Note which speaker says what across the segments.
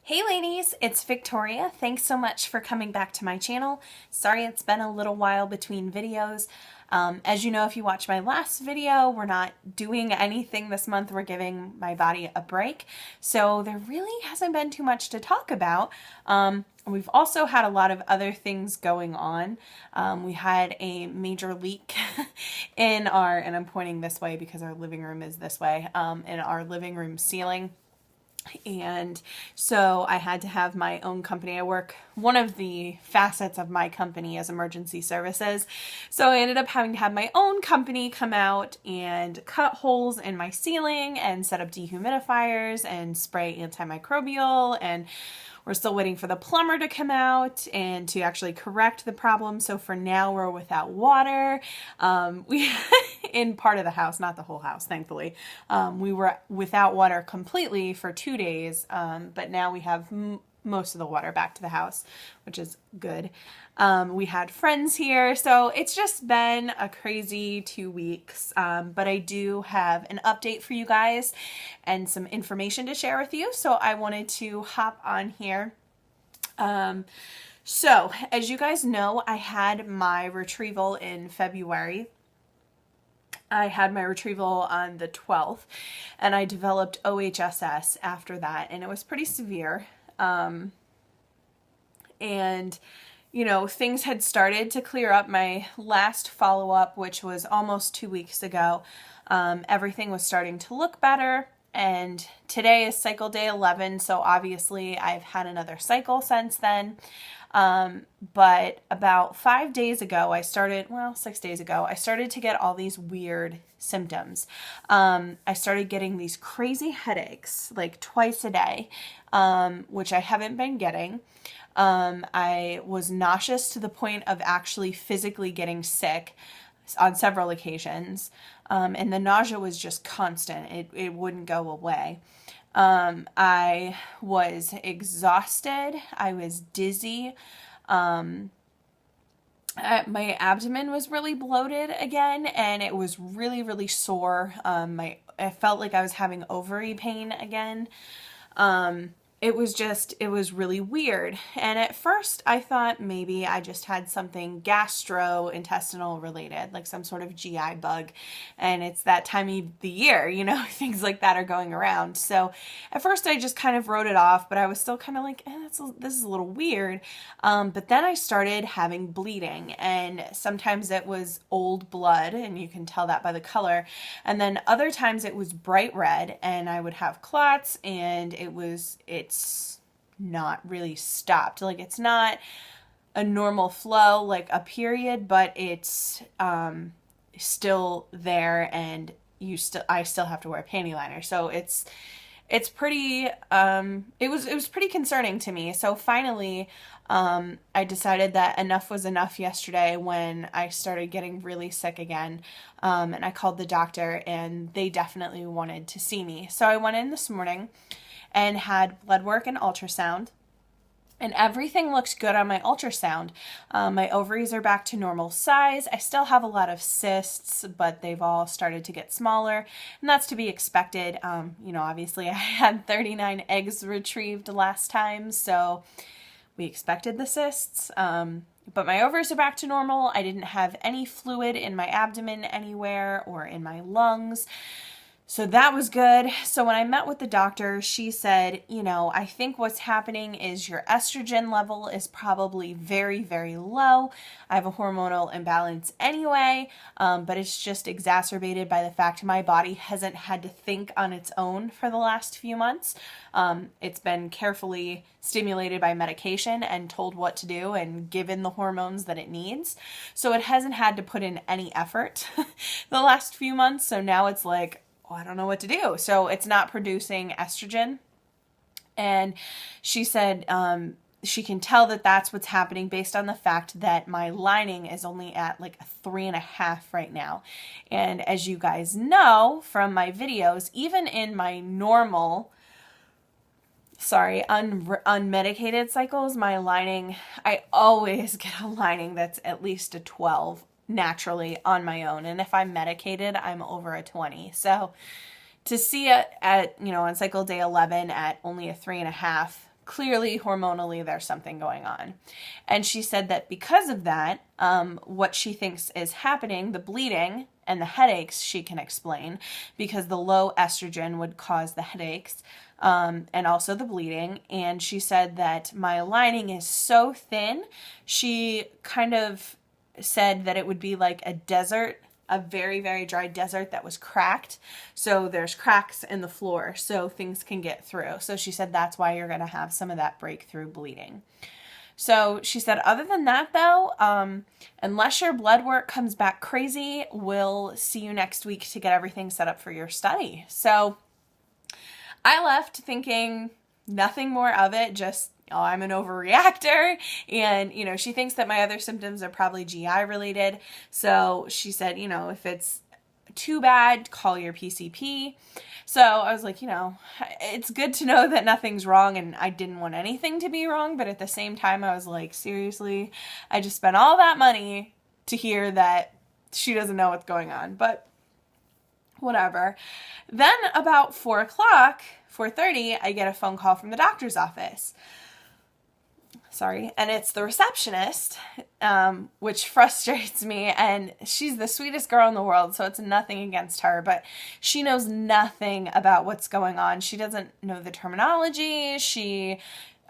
Speaker 1: Hey ladies, it's Victoria. Thanks so much for coming back to my channel. Sorry it's been a little while between videos. As you know, if you watched my last video, we're not doing anything this month. We're giving my body a break. So there really hasn't been too much to talk about. We've also had a lot of other things going on. We had a major leak in our, and I'm pointing this way because our living room is this way, in our living room ceiling. And so I had to have my own company. I work, one of the facets of my company is emergency services. So I ended up having to have my own company come out and cut holes in my ceiling and set up dehumidifiers and spray antimicrobial, and we're still waiting for the plumber to come out and to actually correct the problem. So for now, we're without water. We in part of the house, not the whole house, thankfully. We were without water completely for 2 days, but now we have most of the water back to the house, which is good. We had friends here, so it's just been a crazy 2 weeks, but I do have an update for you guys and some information to share with you, so I wanted to hop on here. So as you guys know, I had my retrieval in February. I had my retrieval on the 12th, and I developed OHSS after that, and it was pretty severe. And, you know, things had started to clear up. My last follow-up, which was almost 2 weeks ago, everything was starting to look better. And today is cycle day 11, so obviously I've had another cycle since then. But about 5 days ago, 6 days ago, I started to get all these weird symptoms. I started getting these crazy headaches, like twice a day, which I haven't been getting. I was nauseous to the point of actually physically getting sick on several occasions. And the nausea was just constant. It wouldn't go away. I was exhausted. I was dizzy. My abdomen was really bloated again, and it was really, really sore. I felt like I was having ovary pain again. It was really weird. And at first I thought maybe I just had something gastrointestinal related, like some sort of GI bug. And it's that time of the year, you know, things like that are going around. So at first I just kind of wrote it off, but I was still kind of like, this is a little weird. But then I started having bleeding, and sometimes it was old blood, and you can tell that by the color. And then other times it was bright red, and I would have clots, and it's not really stopped. Like, it's not a normal flow, like a period, but it's still there, and I still have to wear a panty liner. So it's pretty, it was pretty concerning to me. So finally, I decided that enough was enough yesterday when I started getting really sick again. And I called the doctor, and they definitely wanted to see me. So I went in this morning and had blood work and ultrasound, and everything looks good on my ultrasound. My ovaries are back to normal size. I still have a lot of cysts, but they've all started to get smaller, and that's to be expected. You know, obviously I had 39 eggs retrieved last time, so we expected the cysts. But my ovaries are back to normal. I didn't have any fluid in my abdomen anywhere or in my lungs. So that was good. So when I met with the doctor, she said, you know, I think what's happening is your estrogen level is probably very, very low. I have a hormonal imbalance anyway, but it's just exacerbated by the fact my body hasn't had to think on its own for the last few months. It's been carefully stimulated by medication and told what to do and given the hormones that it needs. So it hasn't had to put in any effort the last few months. So now it's like, I don't know what to do. So it's not producing estrogen. And she said she can tell that that's what's happening based on the fact that my lining is only at like a 3.5 right now. And as you guys know from my videos, even in my normal, unmedicated cycles, my lining, I always get a lining that's at least a 12 naturally on my own. And if I'm medicated, I'm over a 20. So to see it at, you know, on cycle day 11 at only a 3.5 clearly hormonally there's something going on. And she said that because of that, what she thinks is happening, the bleeding and the headaches, she can explain, because the low estrogen would cause the headaches, and also the bleeding. And she said that my lining is so thin, she kind of said that it would be like a desert, a very, very dry desert that was cracked. So there's cracks in the floor so things can get through. So she said that's why you're going to have some of that breakthrough bleeding. So she said, other than that though, unless your blood work comes back crazy, we'll see you next week to get everything set up for your study. So I left thinking nothing more of it, just, oh, I'm an overreactor. And, you know, she thinks that my other symptoms are probably GI related. So she said, you know, if it's too bad, call your PCP. So I was like, you know, it's good to know that nothing's wrong, and I didn't want anything to be wrong. But at the same time, I was like, seriously, I just spent all that money to hear that she doesn't know what's going on. But whatever. Then about 4 o'clock, 4:30, I get a phone call from the doctor's office. Sorry. And it's the receptionist, which frustrates me. And she's the sweetest girl in the world, so it's nothing against her, but she knows nothing about what's going on. She doesn't know the terminology. She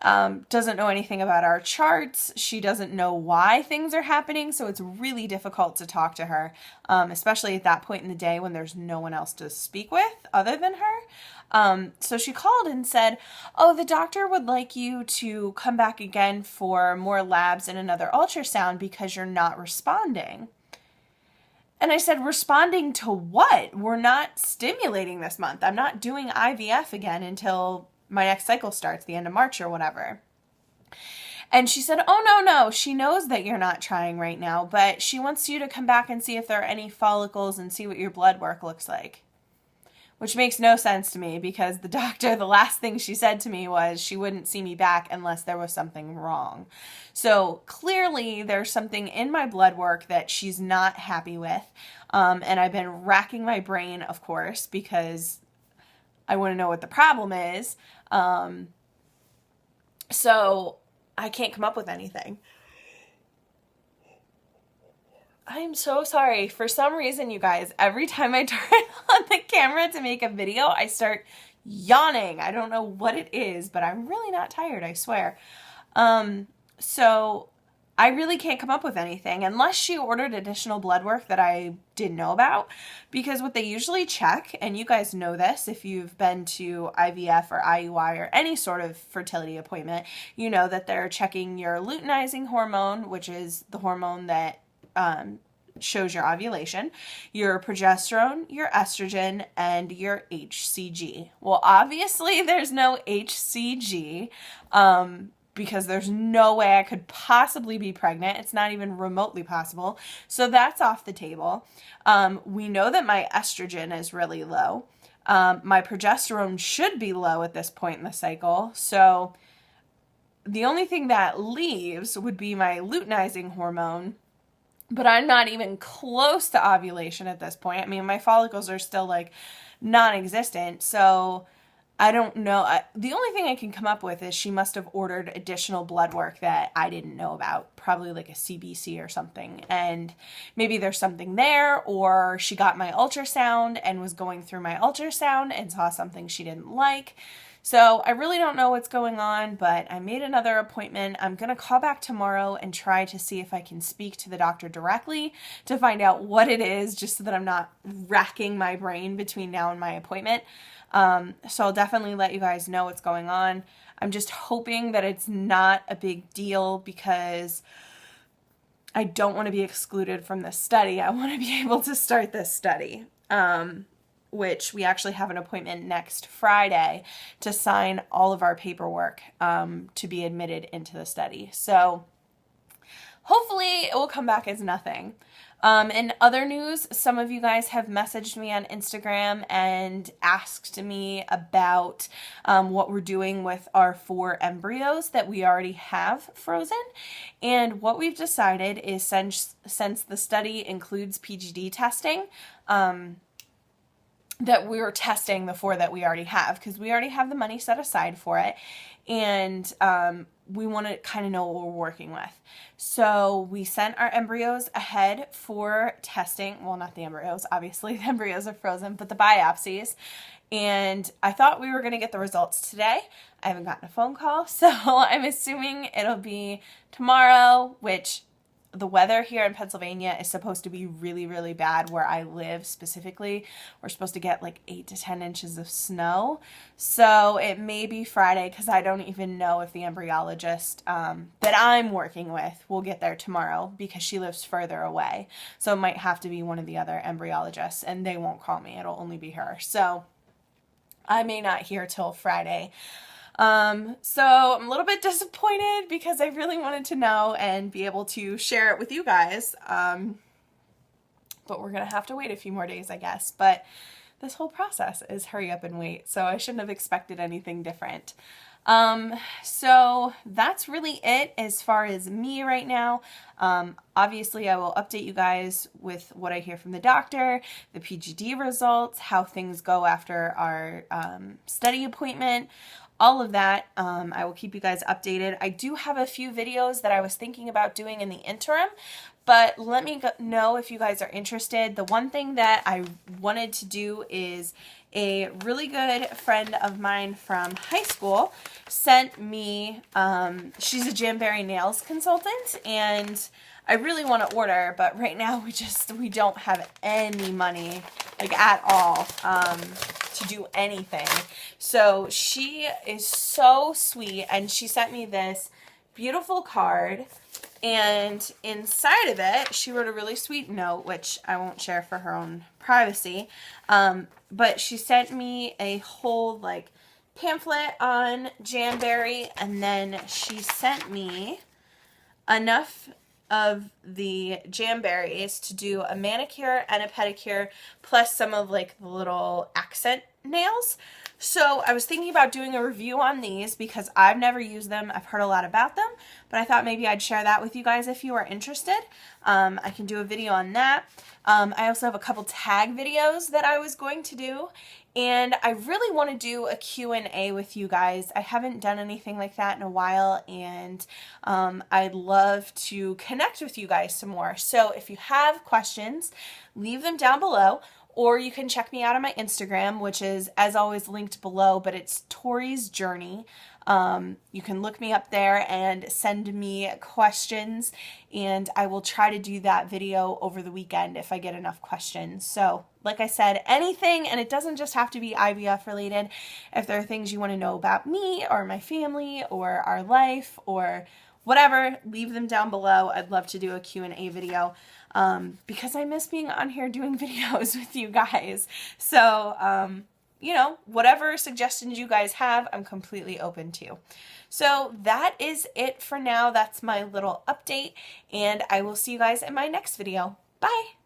Speaker 1: doesn't know anything about our charts. She doesn't know why things are happening. So it's really difficult to talk to her, especially at that point in the day when there's no one else to speak with other than her. So she called and said, oh, the doctor would like you to come back again for more labs and another ultrasound because you're not responding. And I said, responding to what? We're not stimulating this month. I'm not doing IVF again until my next cycle starts, the end of March or whatever. And she said, oh, no. She knows that you're not trying right now, but she wants you to come back and see if there are any follicles and see what your blood work looks like. Which makes no sense to me, because the doctor, the last thing she said to me was she wouldn't see me back unless there was something wrong. So clearly there's something in my blood work that she's not happy with. And I've been racking my brain, of course, because I want to know what the problem is. So I can't come up with anything. I'm so sorry. For some reason, you guys, every time I turn on the camera to make a video, I start yawning. I don't know what it is, but I'm really not tired, I swear. So I really can't come up with anything unless she ordered additional blood work that I didn't know about, because what they usually check, and you guys know this if you've been to IVF or IUI or any sort of fertility appointment, you know that they're checking your luteinizing hormone, which is the hormone that shows your ovulation, your progesterone, your estrogen, and your HCG. Well, obviously there's no HCG, because there's no way I could possibly be pregnant. It's not even remotely possible. So that's off the table. We know that my estrogen is really low. My progesterone should be low at this point in the cycle. So the only thing that leaves would be my luteinizing hormone, but I'm not even close to ovulation at this point. I mean, my follicles are still like non-existent. So I don't know. The only thing I can come up with is she must have ordered additional blood work that I didn't know about, probably like a CBC or something. And maybe there's something there, or she got my ultrasound and was going through my ultrasound and saw something she didn't like. So I really don't know what's going on, but I made another appointment. I'm going to call back tomorrow and try to see if I can speak to the doctor directly to find out what it is, just so that I'm not racking my brain between now and my appointment. So I'll definitely let you guys know what's going on. I'm just hoping that it's not a big deal, because I don't want to be excluded from this study. I want to be able to start this study, which we actually have an appointment next Friday to sign all of our paperwork to be admitted into the study. So hopefully it will come back as nothing. In other news, some of you guys have messaged me on Instagram and asked me about what we're doing with our 4 embryos that we already have frozen. And what we've decided is, since the study includes PGD testing, that we were testing the 4 that we already have, because we already have the money set aside for it, and we want to kind of know what we're working with. So we sent our embryos ahead for testing. Well, not the embryos, obviously. The embryos are frozen, but the biopsies. And I thought we were going to get the results today. I haven't gotten a phone call, so I'm assuming it'll be tomorrow, which the weather here in Pennsylvania is supposed to be really, really bad where I live specifically. We're supposed to get like 8 to 10 inches of snow. So it may be Friday, because I don't even know if the embryologist that I'm working with will get there tomorrow, because she lives further away. So it might have to be one of the other embryologists, and they won't call me. It'll only be her. So I may not hear till Friday. So I'm a little bit disappointed, because I really wanted to know and be able to share it with you guys. But we're going to have to wait a few more days, I guess. But this whole process is hurry up and wait, so I shouldn't have expected anything different. So that's really it as far as me right now. Obviously I will update you guys with what I hear from the doctor, the PGD results, how things go after our, study appointment, all of that. I will keep you guys updated. I do have a few videos that I was thinking about doing in the interim, but let me know if you guys are interested. The one thing that I wanted to do is a really good friend of mine from high school sent me, she's a Jamberry nails consultant, and I really want to order, but right now we don't have any money, like at all, to do anything. So she is so sweet, and she sent me this beautiful card, and inside of it she wrote a really sweet note, which I won't share for her own privacy, but she sent me a whole like pamphlet on Jamberry, and then she sent me enough of the Jamberries to do a manicure and a pedicure, plus some of like the little accent nails. So I was thinking about doing a review on these, because I've never used them. I've heard a lot about them, but I thought maybe I'd share that with you guys if you are interested. I can do a video on that. I also have a couple tag videos that I was going to do, and I really want to do a Q&A with you guys. I haven't done anything like that in a while, and I'd love to connect with you guys some more. So if you have questions, leave them down below, or you can check me out on my Instagram, which is, as always, linked below, but it's Tori's Journey. You can look me up there and send me questions, and I will try to do that video over the weekend if I get enough questions. So, like I said, anything, and it doesn't just have to be IVF related. If there are things you want to know about me or my family or our life or whatever, leave them down below. I'd love to do a Q&A video, because I miss being on here doing videos with you guys. So, you know, whatever suggestions you guys have, I'm completely open to. So that is it for now. That's my little update, and I will see you guys in my next video. Bye!